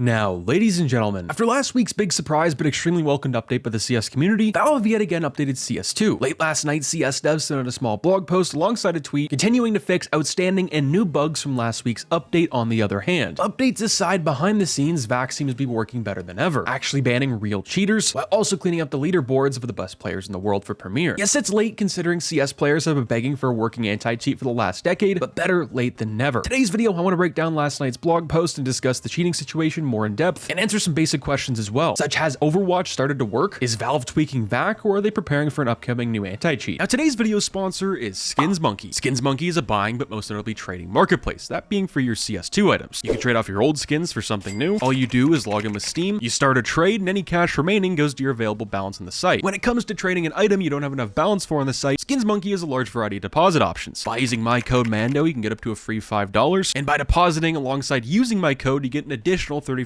Now, ladies and gentlemen, after last week's big surprise but extremely welcomed update by the CS community, Valve yet again updated CS2. Late last night, CS devs sent out a small blog post alongside a tweet continuing to fix outstanding and new bugs from last week's update. On the other hand, updates aside, behind the scenes, Vax seems to be working better than ever, actually banning real cheaters while also cleaning up the leaderboards of the best players in the world for Premier. Yes, it's late considering CS players have been begging for a working anti-cheat for the last decade, but better late than never. Today's video, I want to break down last night's blog post and discuss the cheating situation more in depth, and answer some basic questions as well, such as Overwatch started to work? Is Valve tweaking VAC, or are they preparing for an upcoming new anti-cheat? Now, today's video sponsor is Skins Monkey. Skins Monkey is a buying but most notably trading marketplace, that being for your CS2 items. You can trade off your old skins for something new. All you do is log in with Steam, you start a trade, and any cash remaining goes to your available balance on the site. When it comes to trading an item you don't have enough balance for on the site, Skins Monkey has a large variety of deposit options. By using my code MANDO, you can get up to a free $5, and by depositing alongside using my code, you get an additional 35%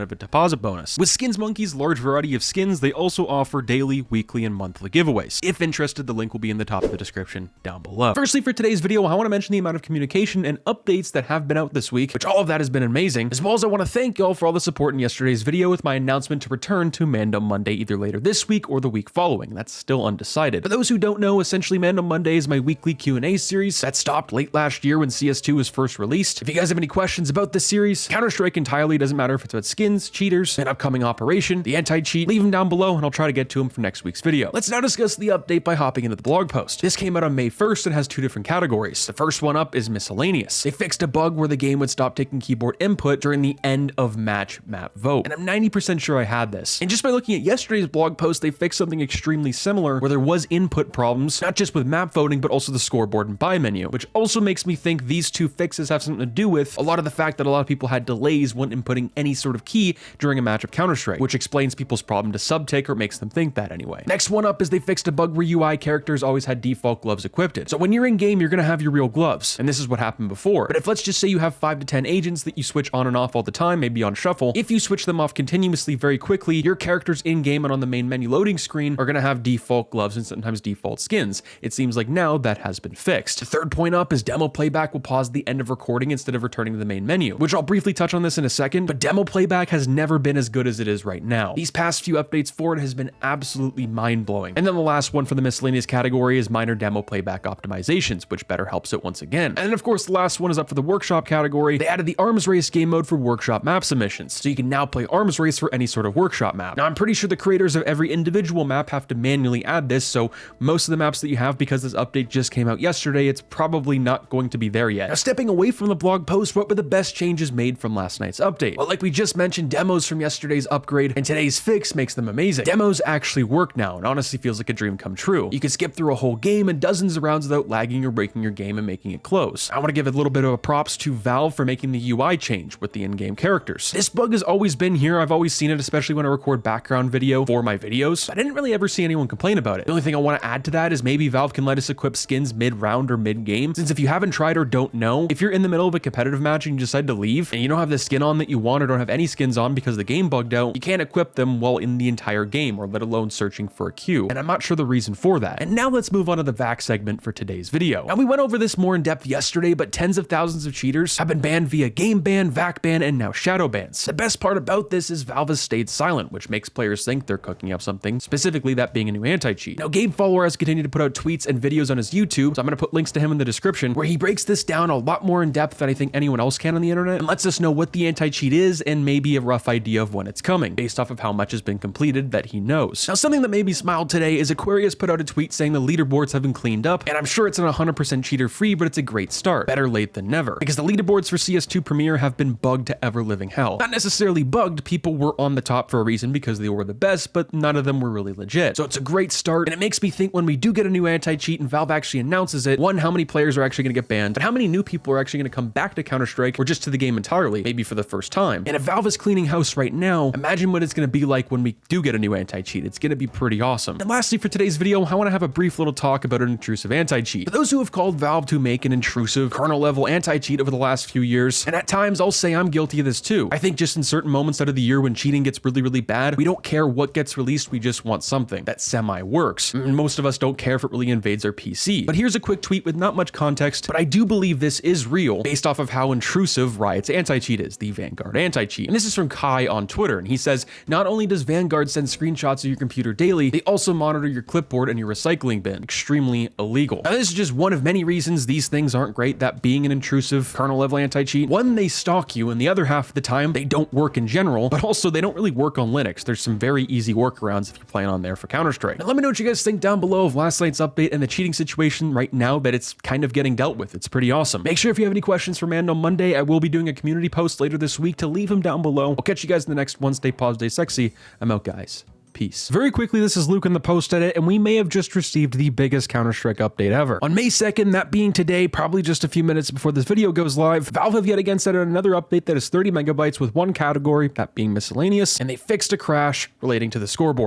of a deposit bonus. With Skins Monkey's large variety of skins, they also offer daily, weekly, and monthly giveaways. If interested, the link will be in the top of the description down below. Firstly, for today's video, I want to mention the amount of communication and updates that have been out this week, which all of that has been amazing, as well as I want to thank y'all for all the support in yesterday's video with my announcement to return to Mando Monday either later this week or the week following. That's still undecided. For those who don't know, essentially Mando Monday is my weekly Q&A series that stopped late last year when CS2 was first released. If you guys have any questions about this series, Counter-Strike entirely, doesn't matter if it's about skins, cheaters, an upcoming operation, the anti-cheat, leave them down below and I'll try to get to them for next week's video. Let's now discuss the update by hopping into the blog post. This came out on May 1st and has two different categories. The first one up is miscellaneous. They fixed a bug where the game would stop taking keyboard input during the end of match map vote. And I'm 90% sure I had this. And just by looking at yesterday's blog post, they fixed something extremely similar where there was input problems, not just with map voting, but also the scoreboard and buy menu, which also makes me think these two fixes have something to do with a lot of the fact that a lot of people had delays when inputting any sort of key during a match of Counter-Strike, which explains people's problem to subtick, or makes them think that anyway. Next one up is they fixed a bug where UI characters always had default gloves equipped. So when you're in game, you're gonna have your real gloves, and this is what happened before. But if let's just say you have 5 to 10 agents that you switch on and off all the time, maybe on shuffle, if you switch them off continuously very quickly, your characters in game and on the main menu loading screen are gonna have default gloves and sometimes default skins. It seems like now that has been fixed. The third point up is demo playback will pause at the end of recording instead of returning to the main menu, which I'll briefly touch on this in a second, but demo playback has never been as good as it is right now. These past few updates for it has been absolutely mind-blowing. And then the last one for the miscellaneous category is minor demo playback optimizations, which better helps it once again. And then of course the last one is up for the workshop category. They added the arms race game mode for workshop map submissions, so you can now play arms race for any sort of workshop map. Now I'm pretty sure the creators of every individual map have to manually add this, so most of the maps that you have, because this update just came out yesterday, it's probably not going to be there yet. Now stepping away from the blog post, what were the best changes made from last night's update? Well, like we just mentioned, demos from yesterday's upgrade and today's fix makes them amazing. Demos actually work now and honestly feels like a dream come true. You can skip through a whole game and dozens of rounds without lagging or breaking your game and making it close. I want to give a little bit of a props to Valve for making the UI change with the in-game characters. This bug has always been here. I've always seen it, especially when I record background video for my videos, but I didn't really ever see anyone complain about it. The only thing I want to add to that is maybe Valve can let us equip skins mid-round or mid-game, since if you haven't tried or don't know, if you're in the middle of a competitive match and you decide to leave and you don't have the skin on that you want or don't have any skins on because the game bugged out, you can't equip them while in the entire game, or let alone searching for a queue. And I'm not sure the reason for that. And now let's move on to the VAC segment for today's video. Now we went over this more in depth yesterday, but tens of thousands of cheaters have been banned via game ban, VAC ban, and now shadow bans. The best part about this is Valve has stayed silent, which makes players think they're cooking up something, specifically that being a new anti-cheat. Now Gabe Follower has continued to put out tweets and videos on his YouTube, so I'm gonna put links to him in the description, where he breaks this down a lot more in depth than I think anyone else can on the internet, and lets us know what the anti-cheat is and maybe a rough idea of when it's coming, based off of how much has been completed that he knows. Now something that made me smile today is Aquarius put out a tweet saying the leaderboards have been cleaned up, and I'm sure it's not 100% cheater free, but it's a great start. Better late than never, because the leaderboards for CS2 Premier have been bugged to ever living hell. Not necessarily bugged, people were on the top for a reason because they were the best, but none of them were really legit. So it's a great start, and it makes me think when we do get a new anti-cheat and Valve actually announces it, one, how many players are actually going to get banned, but how many new people are actually going to come back to Counter-Strike or just to the game entirely, maybe for the first time. And if Valve is cleaning house right now, imagine what it's going to be like when we do get a new anti-cheat. It's going to be pretty awesome. And lastly, for today's video, I want to have a brief little talk about an intrusive anti-cheat. For those who have called Valve to make an intrusive kernel level anti-cheat over the last few years, and at times I'll say I'm guilty of this too. I think just in certain moments out of the year when cheating gets really, really bad, we don't care what gets released, we just want something that semi-works. And most of us don't care if it really invades our PC. But here's a quick tweet with not much context, but I do believe this is real based off of how intrusive Riot's anti-cheat is, the Vanguard anti-cheat. anti-cheat. And this is from Kai on Twitter, and he says, not only does Vanguard send screenshots of your computer daily, they also monitor your clipboard and your recycling bin. Extremely illegal. Now, this is just one of many reasons these things aren't great, that being an intrusive kernel level anti-cheat. One, they stalk you, and the other half of the time, they don't work in general, but also they don't really work on Linux. There's some very easy workarounds if you're playing on there for Counter-Strike. Now, let me know what you guys think down below of last night's update and the cheating situation right now that it's kind of getting dealt with. It's pretty awesome. Make sure if you have any questions for Mando Monday, I will be doing a community post later this week to leave them down below. I'll catch you guys in the next one. Stay positive, stay sexy. I'm out, guys. Peace. Very quickly, this is Luke in the post edit, and we may have just received the biggest Counter-Strike update ever. On May 2nd, that being today, probably just a few minutes before this video goes live, Valve have yet again sent out another update that is 30 megabytes with one category, that being miscellaneous, and they fixed a crash relating to the scoreboard.